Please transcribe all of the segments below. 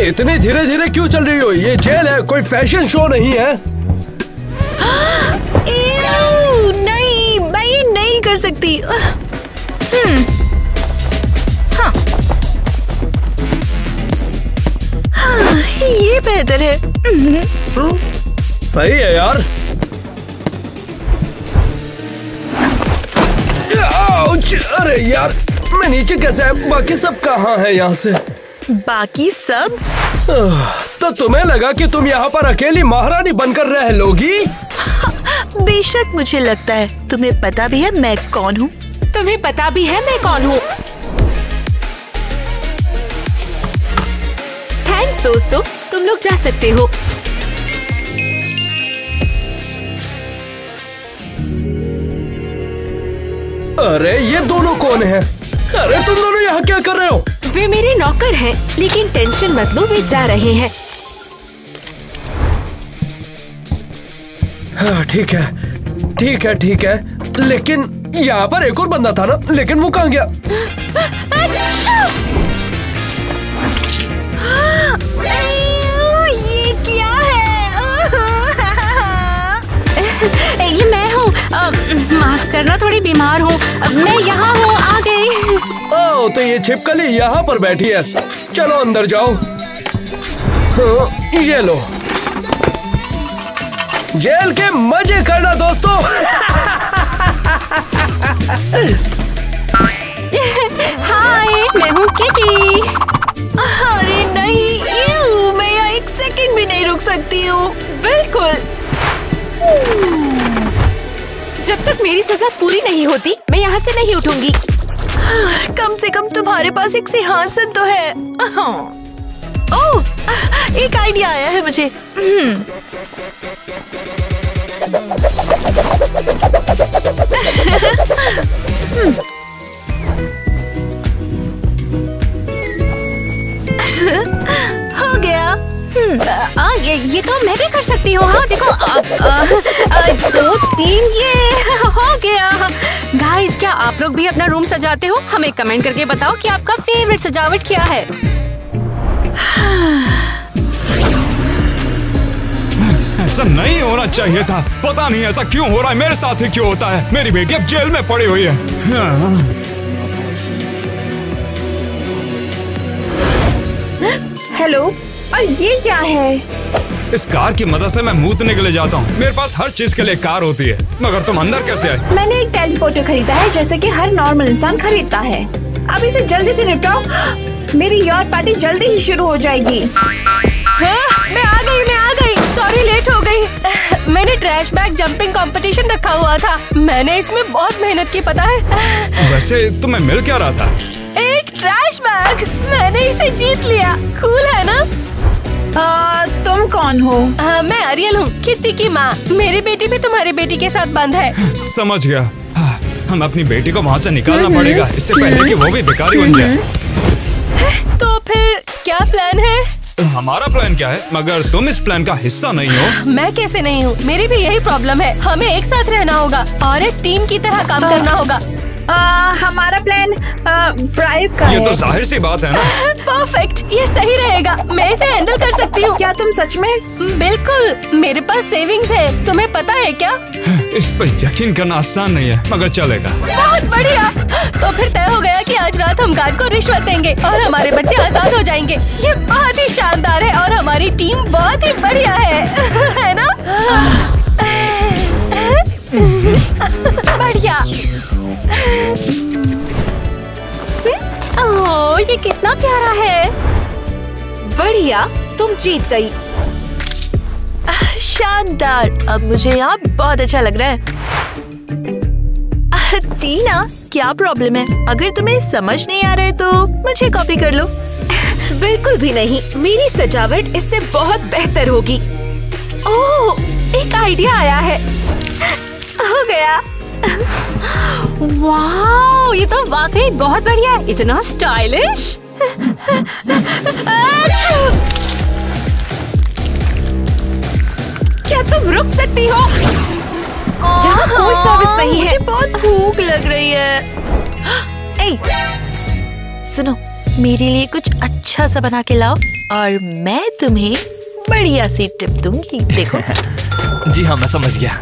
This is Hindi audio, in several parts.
इतनी धीरे धीरे क्यों चल रही हो? ये जेल है, कोई फैशन शो नहीं है। नहीं, मैं ये नहीं कर सकती। ये बेहतर है। सही है यार। अरे यार, मैं नीचे कैसे है? बाकी सब कहाँ है यहाँ से? बाकी सब? तो तुम्हें लगा कि तुम यहाँ पर अकेली महारानी बनकर रह लोगी? बेशक मुझे लगता है। तुम्हें पता भी है मैं कौन हूँ? तुम्हें पता भी है मैं कौन हूँ? थैंक्स दोस्तों, तुम लोग जा सकते हो। अरे ये दोनों कौन हैं? अरे तुम दोनों यहाँ क्या कर रहे हो? वे मेरे नौकर हैं, लेकिन टेंशन मत लो, वे जा रहे हैं। हाँ ठीक है, ठीक है, ठीक है। लेकिन यहाँ पर एक और बंदा था ना, लेकिन वो कहाँ गया? ये क्या है? ये मैं हूँ। माफ करना, थोड़ी बीमार हूँ। मैं यहाँ हूँ, आ गई। ओह, तो ये छिपकली यहाँ पर बैठी है। चलो अंदर जाओ। हाँ, ये लो। जेल के मजे करना दोस्तों। हाय, मैं हूँ किटी। अरे नहीं, मैं यहाँ एक सेकंड भी नहीं रुक सकती हूँ। बिल्कुल। जब तक मेरी सजा पूरी नहीं होती, मैं यहाँ से नहीं उठूंगी। कम से कम तुम्हारे पास एक सिंहासन तो है। ओह, एक आइडिया आया है मुझे। हो गया। ये तो मैं भी कर सकती हूँ। हाँ देखो, 2 3 ये हो गया। गाइस, क्या आप लोग भी अपना रूम सजाते हो? हमें कमेंट करके बताओ कि आपका फेवरेट सजावट क्या है। ऐसा नहीं होना चाहिए था। पता नहीं ऐसा क्यों हो रहा है, मेरे साथ ही क्यों होता है। मेरी बेटी अब जेल में पड़ी हुई है। हेलो, और ये क्या है? इस कार की मदद से मैं मूतने के लिए जाता हूँ। मेरे पास हर चीज के लिए कार होती है, मगर तुम अंदर कैसे आए? मैंने एक टेलीपोर्टर खरीदा है, जैसे कि हर नॉर्मल इंसान खरीदता है। अब इसे जल्दी से निपटाओ, मेरी यार पार्टी जल्दी ही शुरू हो जाएगी। मैं आ गई। सॉरी, लेट हो गई। मैंने ट्रैश बैग जंपिंग कंपटीशन रखा हुआ था। मैंने इसमें बहुत मेहनत की, पता है। वैसे तुम्हें मिल क्या रहा था? एक ट्रैश बैग। मैंने इसे जीत लिया। कूल है ना? तुम कौन हो? मैं अरियल हूँ, किट्टी की माँ। मेरी बेटी भी तुम्हारी बेटी के साथ बंद है। समझ गया। हम अपनी बेटी को वहाँ से निकालना पड़ेगा, इससे पहले कि वो भी भिखारी बन जाए। तो फिर क्या प्लान है? हमारा प्लान क्या है? मगर तुम इस प्लान का हिस्सा नहीं हो। मैं कैसे नहीं हूँ? मेरी भी यही प्रॉब्लम है। हमें एक साथ रहना होगा और एक टीम की तरह काम करना होगा। हमारा प्लान ब्राइब का ये है। तो जाहिर सी बात है ना। परफेक्ट, ये सही रहेगा। मैं इसे हैंडल कर सकती हूँ। क्या तुम सच में? बिल्कुल, मेरे पास सेविंग्स है। तुम्हें पता है क्या? इस पर यकीन करना आसान नहीं है, मगर चलेगा। बहुत बढ़िया। तो फिर तय हो गया कि आज रात हम गार्ड को रिश्वत देंगे और हमारे बच्चे आजाद हो जाएंगे। ये बहुत ही शानदार है और हमारी टीम बहुत ही बढ़िया है ना? बढ़िया। ओह, ये कितना प्यारा है। बढ़िया, तुम जीत गई। शानदार। अब मुझे यहाँ बहुत अच्छा लग रहा है। टीना, क्या प्रॉब्लम है? अगर तुम्हें समझ नहीं आ रहा है तो मुझे कॉपी कर लो। बिल्कुल भी नहीं, मेरी सजावट इससे बहुत बेहतर होगी। ओह, एक आइडिया आया है। हो गया। वाह, ये तो वाकई बहुत बढ़िया है। इतना स्टाइलिश। क्या तुम रुक सकती हो? यहाँ कोई सर्विस नहीं है। मुझे बहुत भूख लग रही है। ए, सुनो, मेरे लिए कुछ अच्छा अच्छा सा बना के लाओ और मैं तुम्हें बढ़िया सी टिप दूंगी। देखो। जी हाँ, मैं समझ गया।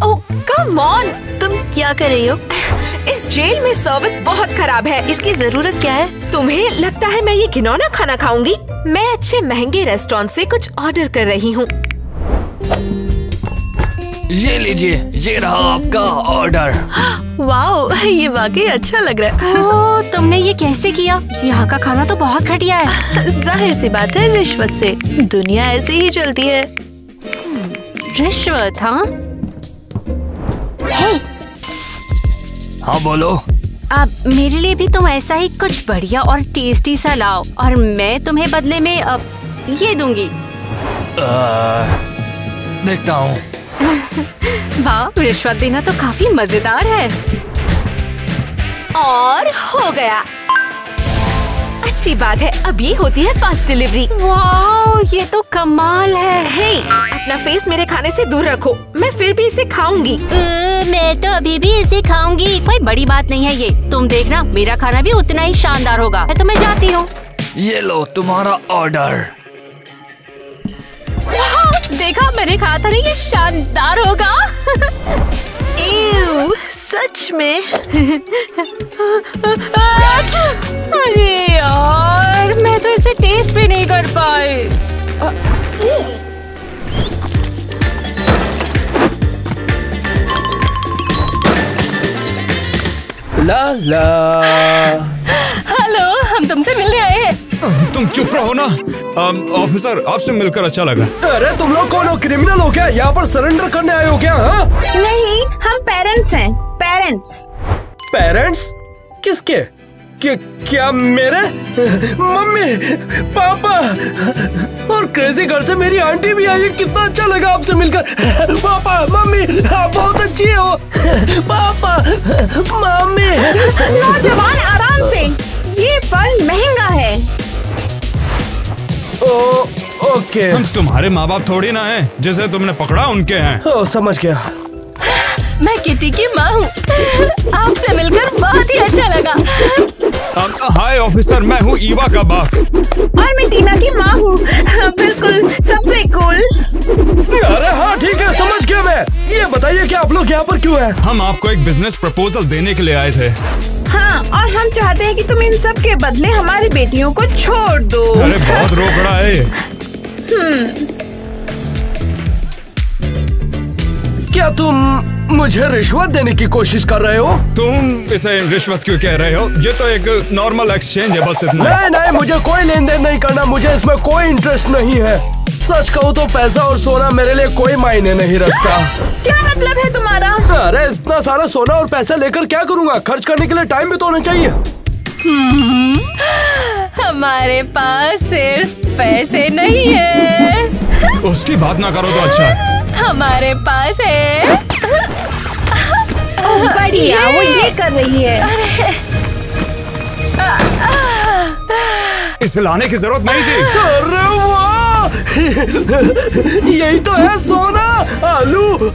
ओह कम ऑन, तुम क्या कर रही हो? इस जेल में सर्विस बहुत खराब है। इसकी जरूरत क्या है? तुम्हें लगता है मैं ये घिनौना खाना खाऊंगी? मैं अच्छे महंगे रेस्टोरेंट से कुछ ऑर्डर कर रही हूँ। ये लीजिए, ये रहा आपका ऑर्डर। वाओ, ये वाकई अच्छा लग रहा है। ओह, तुमने ये कैसे किया? यहाँ का खाना तो बहुत घटिया है। जाहिर सी बात है, रिश्वत से दुनिया ऐसे ही चलती है। रिश्वत? हाँ। हाँ बोलो। अब मेरे लिए भी तुम ऐसा ही कुछ बढ़िया और टेस्टी सा लाओ और मैं तुम्हें बदले में ये दूंगी। देखता हूँ। वाह, रिश्वत देना तो काफी मजेदार है। और हो गया। अच्छी बात है, अब ये होती है फास्ट डिलीवरी। वाह, ये तो कमाल है। हे, अपना फेस मेरे खाने से दूर रखो, मैं फिर भी इसे खाऊंगी। मैं तो अभी भी इसे खाऊंगी। कोई बड़ी बात नहीं है ये। तुम देखना, मेरा खाना भी उतना ही शानदार होगा। तो मैं जाती हूँ। ये लो तुम्हारा ऑर्डर। देखा, मैंने कहा था ना ये शानदार होगा। सच में? अरे यार, मैं तो इसे टेस्ट भी नहीं कर पाई। ला ला। हेलो, हम तुमसे मिलने आए हैं। तुम चुप रहो ना। ऑफिसर, आपसे मिलकर अच्छा लगा। अरे तुम लोग कौन हो? क्रिमिनल हो क्या? यहाँ पर सरेंडर करने आए हो क्या? हाँ? नहीं, हम पेरेंट्स हैं। पेरेंट्स। पेरेंट्स? किसके? क्या मेरे? मम्मी, पापा और क्रेजी घर से मेरी आंटी भी आई है। कितना अच्छा लगा आपसे मिलकर। पापा, मम्मी, आप बहुत अच्छी हो। पापा, मम्मी। नौजवान, आराम से। ये फल महंगा है। ओके। हम तुम्हारे माँ बाप थोड़ी ना हैं, जैसे तुमने पकड़ा उनके हैं। समझ गया। मैं किटी की माँ हूँ। आपसे मिलकर बहुत ही अच्छा लगा। हाय ऑफिसर, मैं हूँ ईवा का बाप। और मैं टीना की माँ हूँ। बिल्कुल, सबसे कूल। अरे हाँ, ठीक है, समझ गया मैं। ये बताइए कि आप लोग यहाँ पर क्यों हैं? हम आपको एक बिजनेस प्रपोजल देने के लिए आए थे। हाँ, और हम चाहते हैं कि तुम इन सब के बदले हमारी बेटियों को छोड़ दो। अरे बहुत रोकड़ा है ये। क्या तुम मुझे रिश्वत देने की कोशिश कर रहे हो? तुम इसे रिश्वत क्यों कह रहे हो? ये तो एक नॉर्मल एक्सचेंज है, बस इतना। नहीं, मुझे कोई लेन देन नहीं करना। मुझे इसमें कोई इंटरेस्ट नहीं है। सच कहूँ तो पैसा और सोना मेरे लिए कोई मायने नहीं रखता। क्या मतलब है तुम्हारा? अरे इतना सारा सोना और पैसा लेकर क्या करूँगा? खर्च करने के लिए टाइम भी तो होना चाहिए। हमारे पास सिर्फ पैसे नहीं है। उसकी बात ना करो तो अच्छा है। हमारे पास है। बढ़िया, वो ये कर रही है। इसे लाने की जरूरत नहीं थी। अरे वाह, यही तो है सोना।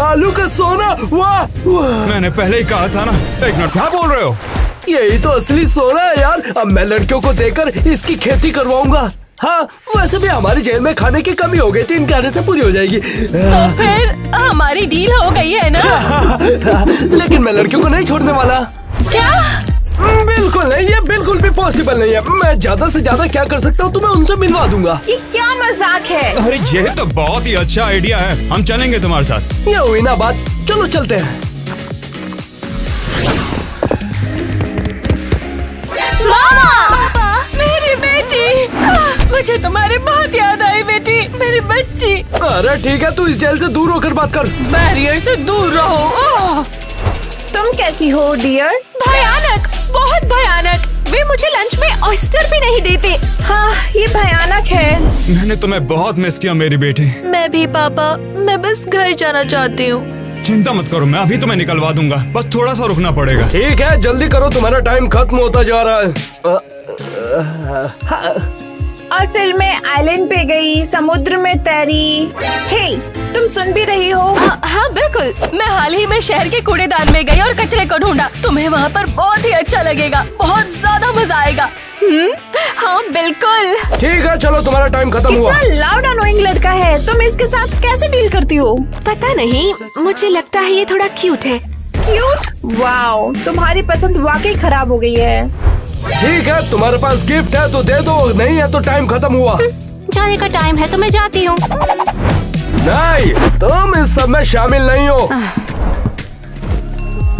आलू का सोना। वाह, मैंने पहले ही कहा था ना। एक मिनट, क्या बोल रहे हो? यही तो असली सोना है यार। अब मैं लड़कियों को देकर इसकी खेती करवाऊंगा। हाँ, वैसे भी हमारी जेल में खाने की कमी हो गई थी, इनके आने से पूरी हो जाएगी। तो फिर हमारी डील हो गई है ना? लेकिन मैं लड़कियों को नहीं छोड़ने वाला। क्या? बिल्कुल नहीं, ये बिल्कुल भी पॉसिबल नहीं है। मैं ज्यादा से ज्यादा क्या कर सकता हूँ, तुम्हें उनसे मिलवा दूंगा। ये क्या मजाक है? अरे ये तो बहुत ही अच्छा आइडिया है। हम चलेंगे तुम्हारे साथ। ये हुई ना बात, चलो चलते हैं। मेरी बेटी, मुझे तुम्हारी बहुत याद आई बेटी, मेरी बच्ची। अरे ठीक है, तू इस जेल से दूर होकर बात कर। बैरियर से दूर रहो। तुम कैसी हो डियर? भयानक, बहुत भयानक। वे मुझे लंच में ऑयस्टर भी नहीं देते। हाँ, ये भयानक है। मैंने तुम्हें बहुत मिस किया मेरी बेटी। मैं भी पापा, मैं बस घर जाना चाहती हूँ। चिंता मत करो, मैं अभी तुम्हें निकलवा दूंगा। बस थोड़ा सा रुकना पड़ेगा। ठीक है, जल्दी करो, तुम्हारा टाइम खत्म होता जा रहा है। और फिर मैं आइलैंड पे गई, समुद्र में तैरी। हे, तुम सुन भी रही हो? हाँ बिल्कुल, मैं हाल ही में शहर के कूड़ेदान में गई और कचरे को ढूंढा। तुम्हें वहाँ पर बहुत ही अच्छा लगेगा, बहुत ज्यादा मजा आएगा। हाँ बिल्कुल। ठीक है चलो, तुम्हारा टाइम खत्म हुआ। कितना लाउड अनोइंग लड़का है, तुम इसके साथ कैसे डील करती हो? पता नहीं, मुझे लगता है ये थोड़ा क्यूट है। क्यूट? वाओ, तुम्हारी पसंद वाकई खराब हो गई है। ठीक है, तुम्हारे पास गिफ्ट है तो दे दो, नहीं है तो टाइम खत्म हुआ। जाने का टाइम है तो मैं जाती हूँ। नहीं, तुम इस सब में शामिल नहीं हो।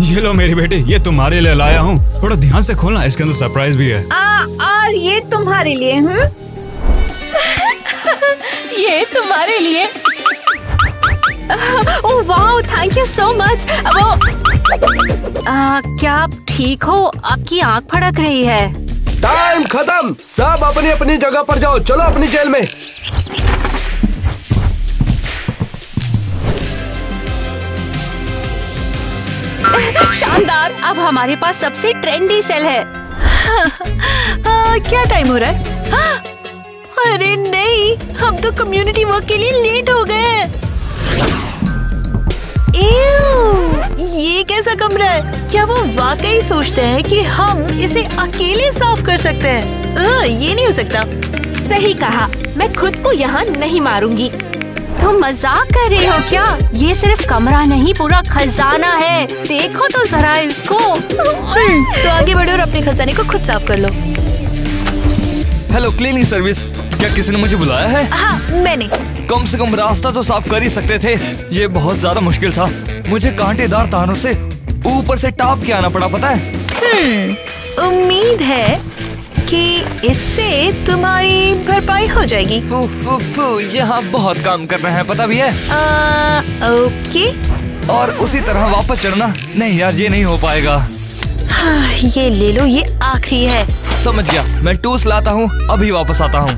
ये लो मेरी बेटी, ये तुम्हारे लिए लाया हूँ। थोड़ा ध्यान से खोलना, इसके अंदर सरप्राइज भी है। और ये तुम्हारे लिए। ये तुम्हारे लिए। Oh wow, thank you so much. क्या आप ठीक हो? आपकी आँख फड़क रही है। टाइम खत्म, सब अपनी अपनी जगह पर जाओ। चलो अपनी जेल में। शानदार, अब हमारे पास सबसे ट्रेंडी सेल है। क्या टाइम हो रहा है? अरे नहीं, हम तो कम्युनिटी वर्क के लिए लेट हो गए। ये कैसा कमरा है? क्या वो वाकई सोचते हैं कि हम इसे अकेले साफ कर सकते हैं? ये नहीं हो सकता। सही कहा, मैं खुद को यहाँ नहीं मारूंगी। तुम मजाक कर रही हो क्या? ये सिर्फ कमरा नहीं, पूरा खजाना है। देखो तो जरा इसको। तो आगे बढ़ो और अपने खजाने को खुद साफ कर लो। हेलो क्लीनिंग सर्विस, क्या किसी ने मुझे बुलाया है? हाँ, मैंने। कम से कम रास्ता तो साफ कर ही सकते थे। ये बहुत ज्यादा मुश्किल था। मुझे कांटेदार तारों से ऊपर से टाप के आना पड़ा, पता है? उम्मीद है कि इससे तुम्हारी भरपाई हो जाएगी। फू फू फू, यहाँ बहुत काम करना है, पता भी है। ओके। और उसी तरह वापस चढ़ना, नहीं यार ये नहीं हो पाएगा। हाँ, ये ले लो, ये आखिरी है। समझ गया, मैं टूल्स लाता हूँ, अभी वापस आता हूँ।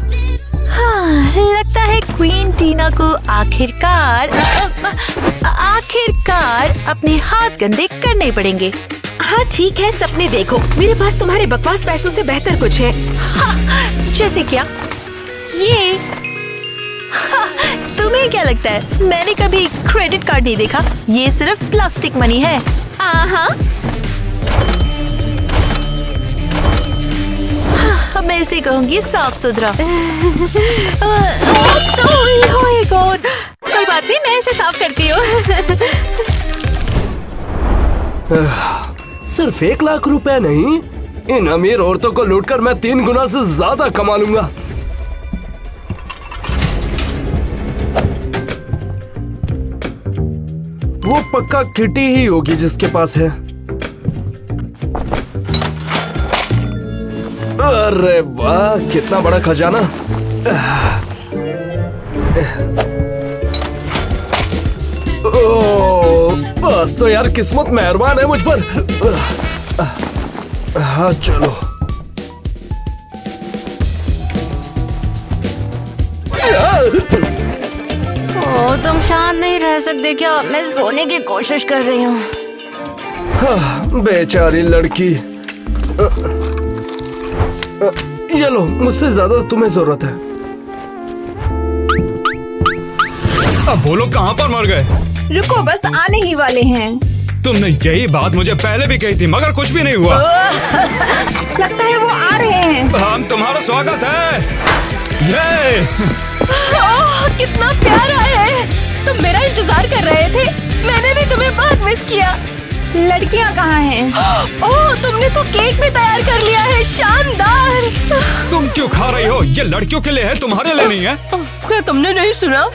हाँ, लगता है क्वीन टीना को आखिरकार अपने हाथ गंदे करने पड़ेंगे। हाँ ठीक है, सपने देखो। मेरे पास तुम्हारे बकवास पैसों से बेहतर कुछ है। हाँ, जैसे क्या? ये तुम्हें क्या लगता है मैंने कभी क्रेडिट कार्ड नहीं देखा? ये सिर्फ प्लास्टिक मनी है। अब मैं इसे कहूँगी साफ सुथरा। कोई बात नहीं, मैं इसे साफ करती हूँ। सिर्फ 1 लाख रुपए नहीं, इन अमीर औरतों को लूटकर मैं 3 गुना से ज्यादा कमा लूंगा। वो पक्का किटी ही होगी जिसके पास है। अरे वाह, कितना बड़ा खजाना। ओह, बस तो यार किस्मत मेहरबान है मुझ पर। हाँ चलो। तुम शांत नहीं रह सकते क्या? मैं सोने की कोशिश कर रही हूँ। बेचारी लड़की। ये लो, मुझसे ज्यादा तुम्हें जरूरत है। अब वो लोग कहाँ पर मर गए? रुको, बस आने ही वाले हैं। तुमने यही बात मुझे पहले भी कही थी, मगर कुछ भी नहीं हुआ। लगता है वो आ रहे हैं। हम तुम्हारा स्वागत है। ये कितना प्यारा है। तुम मेरा इंतजार कर रहे थे। मैंने भी तुम्हें बहुत मिस किया। लड़कियाँ कहाँ हैं? ओह, तुमने तो केक भी तैयार कर लिया है। शानदार। तुम क्यों खा रही हो? ये लड़कियों के लिए है, तुम्हारे लिए नहीं है। क्या तुमने नहीं सुना?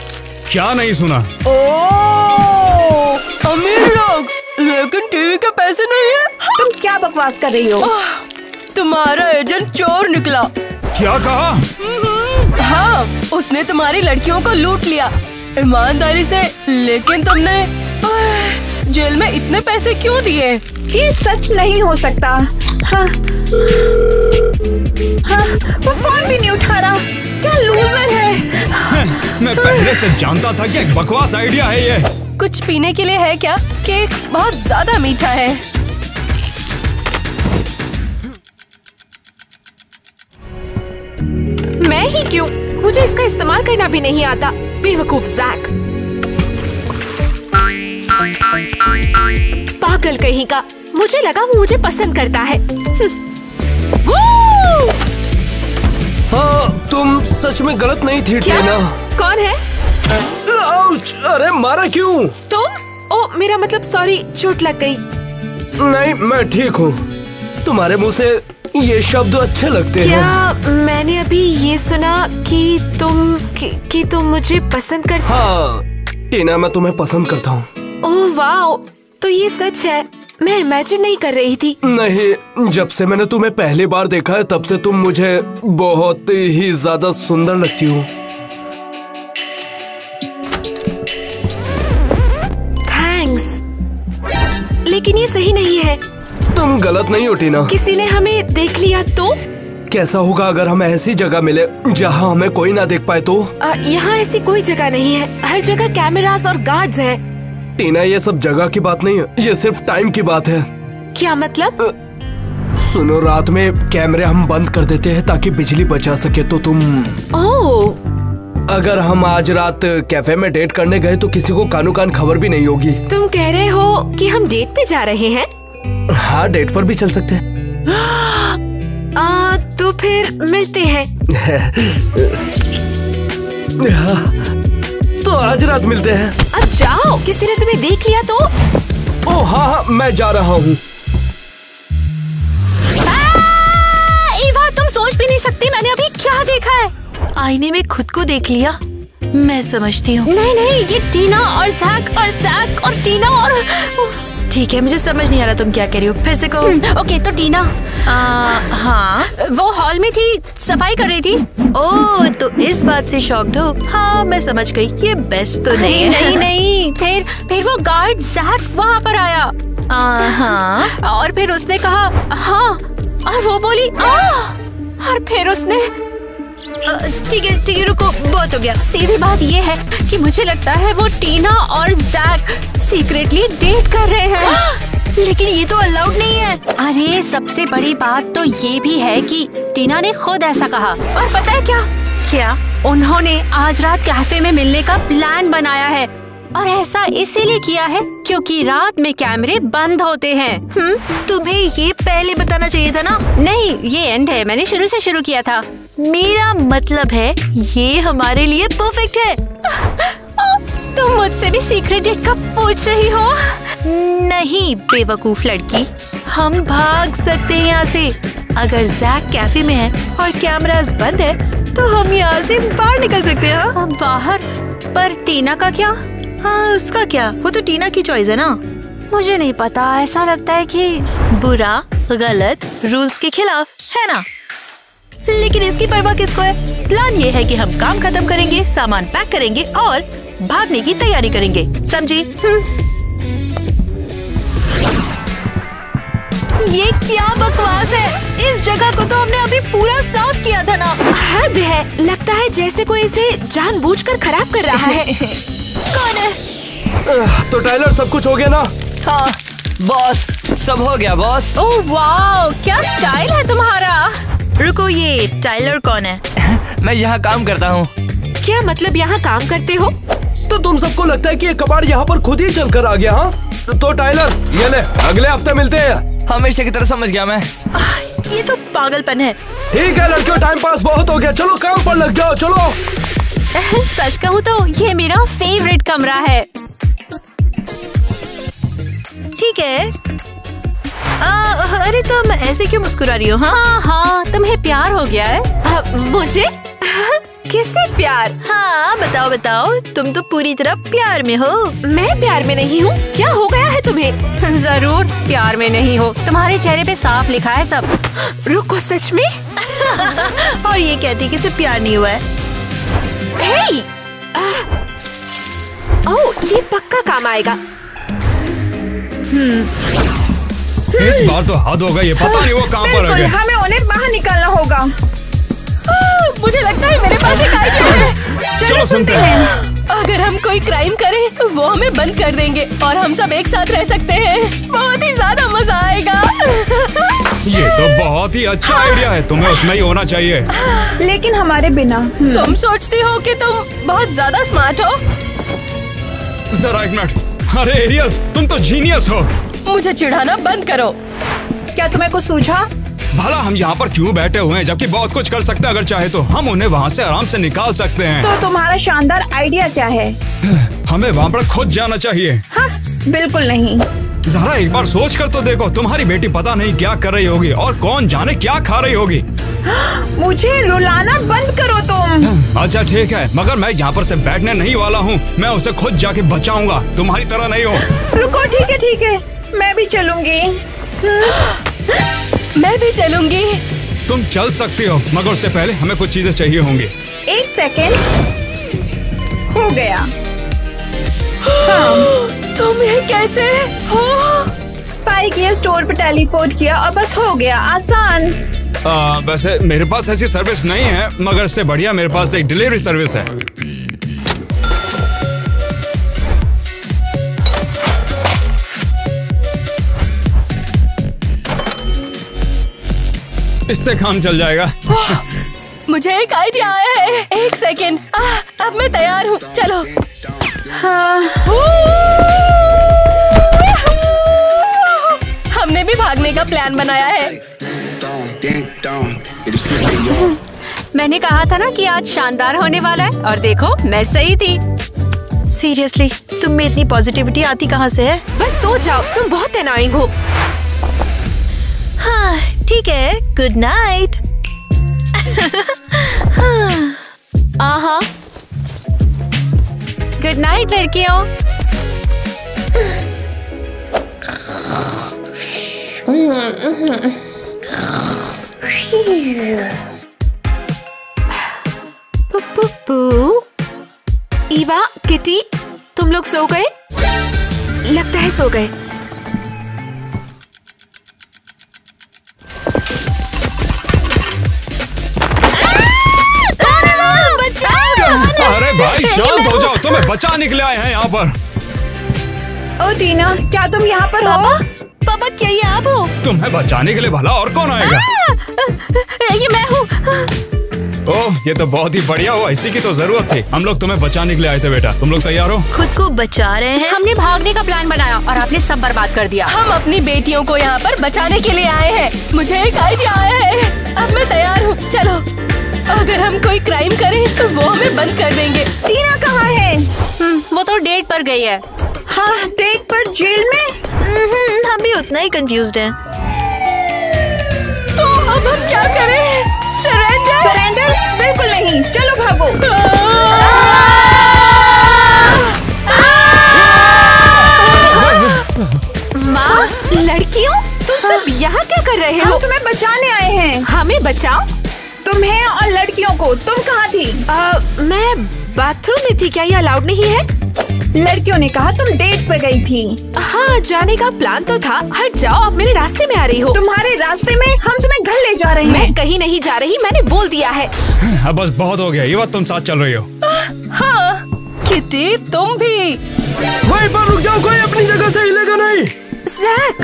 क्या नहीं सुना? ओह, अमीर लोग, लेकिन टीवी के पैसे नहीं है। तुम क्या बकवास कर रही हो? तुम्हारा एजेंट चोर निकला। क्या कहा? हाँ, उसने तुम्हारी लड़कियों को लूट लिया ईमानदारी से। लेकिन तुमने जेल में इतने पैसे क्यों दिए? ये सच नहीं हो सकता। हाँ, वो फोन भी नहीं उठा रहा। क्या लूजर है। मैं पहले से जानता था कि एक बकवास आइडिया है ये। कुछ पीने के लिए है क्या? केक बहुत ज्यादा मीठा है। मैं ही क्यों? मुझे इसका इस्तेमाल करना भी नहीं आता। बेवकूफ जैक। पागल कहीं का। मुझे लगा वो मुझे पसंद करता है। तुम सच में गलत नहीं थी क्या? टीना। कौन है? आउच! अरे मारा क्यों? तुम? ओ मेरा मतलब सॉरी, चोट लग गई। नहीं, मैं ठीक हूँ। तुम्हारे मुंह से ये शब्द अच्छे लगते हैं। क्या मैंने अभी ये सुना कि तुम मुझे पसंद करते? हाँ टीना, मैं तुम्हें पसंद करता हूँ। ओह वाओ, तो ये सच है? मैं इमेजिन नहीं कर रही थी। नहीं, जब से मैंने तुम्हें पहली बार देखा है तब से तुम मुझे बहुत ही ज्यादा सुंदर लगती हो। थैंक्स, लेकिन ये सही नहीं है। तुम गलत नहीं हो टीना। किसी ने हमें देख लिया तो? कैसा होगा अगर हम ऐसी जगह मिले जहाँ हमें कोई ना देख पाए तो? यहाँ ऐसी कोई जगह नहीं है, हर जगह कैमरास और गार्ड्स हैं। टीना, ये सब जगह की बात नहीं है, ये सिर्फ टाइम की बात है। क्या मतलब? सुनो, रात में कैमरे हम बंद कर देते हैं ताकि बिजली बचा सके, तो तुम... ओह, अगर हम आज रात कैफे में डेट करने गए तो किसी को कानो कान खबर भी नहीं होगी। तुम कह रहे हो कि हम डेट पे जा रहे हैं? हाँ, डेट पर भी चल सकते हैं। तो फिर मिलते हैं। तो आज रात मिलते हैं। अब जाओ, किसी ने तुम्हें देख लिया तो? ओह हाँ, मैं जा रहा हूँ। ईवा, तुम सोच भी नहीं सकती मैंने अभी क्या देखा है। आईने में खुद को देख लिया? मैं समझती हूँ। नहीं, ये टीना और जैक और टीना और... ठीक है, मुझे समझ नहीं आ रहा तुम क्या कह रही हो, फिर से कहो। ओके, तो टीना हाँ, वो हॉल में थी, सफाई कर रही थी। ओह, तो इस बात से शॉक्ड हो? हाँ, मैं समझ गई, ये बेस्ट तो नहीं है। नहीं, फिर वो गार्ड जैक वहाँ पर आया। हाँ, और फिर उसने कहा हाँ, और वो बोली और फिर उसने... ठीक है, रुको, बहुत हो गया। सीधी बात ये है कि मुझे लगता है वो टीना और जैक सीक्रेटली डेट कर रहे हैं। लेकिन ये तो अलाउड नहीं है। अरे सबसे बड़ी बात तो ये भी है कि टीना ने खुद ऐसा कहा। और पता है क्या? उन्होंने आज रात कैफे में मिलने का प्लान बनाया है, और ऐसा इसीलिए किया है क्योंकि रात में कैमरे बंद होते हैं। तुम्हें ये पहले बताना चाहिए था ना। नहीं, ये एंड है, मैंने शुरू से शुरू किया था। मेरा मतलब है ये हमारे लिए परफेक्ट है। तुम मुझसे भी सीक्रेट डेट का पूछ रही हो? नहीं बेवकूफ लड़की, हम भाग सकते हैं यहाँ से। अगर जैक कैफे में है और कैमरास बंद है तो हम यहाँ से बाहर निकल सकते हैं। हाँ? बाहर? पर टीना का क्या? हाँ, उसका क्या, वो तो टीना की चॉइस है ना। मुझे नहीं पता, ऐसा लगता है कि बुरा, गलत, रूल्स के खिलाफ है ना। लेकिन इसकी परवाह किसको है? प्लान ये है कि हम काम खत्म करेंगे, सामान पैक करेंगे और भागने की तैयारी करेंगे, समझी? ये क्या बकवास है? इस जगह को तो हमने अभी पूरा साफ किया था ना। हद है, लगता है जैसे कोई इसे जानबूझकर खराब कर रहा है। कौन है? तो टाइलर, सब कुछ हो गया ना? हाँ बॉस, सब हो गया बॉस। ओह वाओ, क्या स्टाइल है तुम्हारा। रुको, ये टाइलर कौन है? मैं यहाँ काम करता हूँ। क्या मतलब यहाँ काम करते हो? तो तुम सबको लगता है कि ये कबाड़ यहाँ पर खुद ही चल कर आ गया? हाँ, तो टाइलर, ये ले, अगले हफ्ते मिलते हैं। हमेशा की तरह समझ गया मैं। ये तो पागलपन है। ठीक है लड़कियों, टाइम पास बहुत हो गया, चलो काम पर लग जाओ, चलो। सच कहूँ तो ये मेरा फेवरेट कमरा है। ठीक है। अरे तुम ऐसे क्यों मुस्कुरा रही हो? हाँ, तुम्हें प्यार हो गया है? मुझे? किससे प्यार? हाँ, बताओ, तुम तो पूरी तरह प्यार में हो। मैं प्यार में नहीं हूँ, क्या हो गया है तुम्हें? जरूर प्यार में नहीं हो, तुम्हारे चेहरे पे साफ लिखा है सब। रुको, सच में? और ये कहती कि सिर्फ प्यार नहीं हुआ है। हे! ओह, ये पक्का काम आएगा। इस बार तो हद हो गई, पता नहीं वो कहाँ पर बिल्कुल, है। हमें उन्हें बाहर निकालना होगा। मुझे लगता है मेरे पास एक आइडिया है। चलो सुनते हैं। अगर हम कोई क्राइम करें वो हमें बंद कर देंगे और हम सब एक साथ रह सकते हैं। बहुत ही ज्यादा मजा आएगा। ये तो बहुत ही अच्छा आइडिया है, तुम्हें उसमें ही होना चाहिए। लेकिन हमारे बिना। तुम सोचती हो कि तुम बहुत ज्यादा स्मार्ट हो? जरा एक मिनट। अरे एरियल, तुम तो जीनियस हो। मुझे चिढ़ाना बंद करो। क्या तुम्हें कुछ सूझा? भला हम यहाँ पर क्यों बैठे हुए हैं जबकि बहुत कुछ कर सकते हैं अगर चाहे तो। हम उन्हें वहाँ से आराम से निकाल सकते हैं। तो तुम्हारा शानदार आइडिया क्या है? हमें वहाँ पर खुद जाना चाहिए। हाँ, बिल्कुल नहीं। जरा एक बार सोच कर तो देखो, तुम्हारी बेटी पता नहीं क्या कर रही होगी और कौन जाने क्या खा रही होगी। मुझे रुलाना बंद करो तुम। अच्छा ठीक है, मगर मैं यहाँ पर से बैठने नहीं वाला हूँ। मैं उसे खुद जाके बचाऊंगा, तुम्हारी तरह नहीं हो। रुको, ठीक है, मैं भी चलूंगी। मैं भी चलूंगी। तुम चल सकती हो, मगर उससे पहले हमें कुछ चीजें चाहिए होंगी। 1 सेकेंड, हो गया। तुम ये कैसे हो? स्पाइक ये स्टोर पे टेलीपोर्ट किया और बस हो गया, आसान। वैसे मेरे पास ऐसी सर्विस नहीं है, मगर इससे बढ़िया मेरे पास एक डिलीवरी सर्विस है। इससे काम चल जाएगा। मुझे एक आइडिया आया है। 1 सेकेंड, अब मैं तैयार हूँ, चलो। हाँ। हमने भी भागने का प्लान बनाया है। मैंने कहा था ना कि आज शानदार होने वाला है, और देखो मैं सही थी। सीरियसली, तुम में इतनी पॉजिटिविटी आती कहाँ से है? बस सो जाओ, तुम बहुत एनॉयिंग हो। हाँ ठीक है, गुड नाइट। आहा, गुड नाइट लड़कियों। ईवा, किटी, तुम लोग सो गए? लगता है सो गए। अरे भाई शांत हो जाओ, तुम्हें बचाने के लिए आए हैं यहाँ पर। ओ टीना, क्या तुम यहाँ पर हो? पापा क्या ये आप हो? तुम्हें बचाने के लिए भला और कौन आएगा? ये मैं हूँ। ओह, ये तो बहुत ही बढ़िया हुआ, इसी की तो जरूरत थी। हम लोग तुम्हें बचाने के लिए आए थे बेटा। तुम लोग तैयार हो? खुद को बचा रहे हैं? हमने भागने का प्लान बनाया और आपने सब बर्बाद कर दिया। हम अपनी बेटियों को यहाँ पर बचाने के लिए आए हैं। मुझे एक आइडिया आया है, अब मैं तैयार हूँ, चलो। अगर हम कोई क्राइम करें तो वो हमें बंद कर देंगे। टीना कहाँ है? वो तो डेट पर गई है। हाँ, डेट पर जेल में? हम भी उतना ही कंफ्यूज्ड हैं। तो अब हम क्या करें? सरेंडर? सरेंडर? बिल्कुल नहीं, चलो भागो। माँ, लड़कियों, तुम सब यहाँ क्या कर रहे हो? हम तुम्हें बचाने आए हैं। हमें बचाओ? तुम्हें और लड़कियों को। तुम कहाँ थी? मैं बाथरूम में थी। क्या ये अलाउड नहीं है? लड़कियों ने कहा तुम डेट पे गई थी। हाँ, जाने का प्लान तो था। हट जाओ, अब मेरे रास्ते में आ रही हो। तुम्हारे रास्ते में? हम तुम्हें घर ले जा रहे हैं। मैं कहीं नहीं जा रही, मैंने बोल दिया है। अब बस बहुत हो गया, ये बात तुम साथ चल रही हो। हाँ, किटी तुम भी। वहीं पर रुक जाओ, कोई अपनी जगह से हिलेगा नहीं। जैक!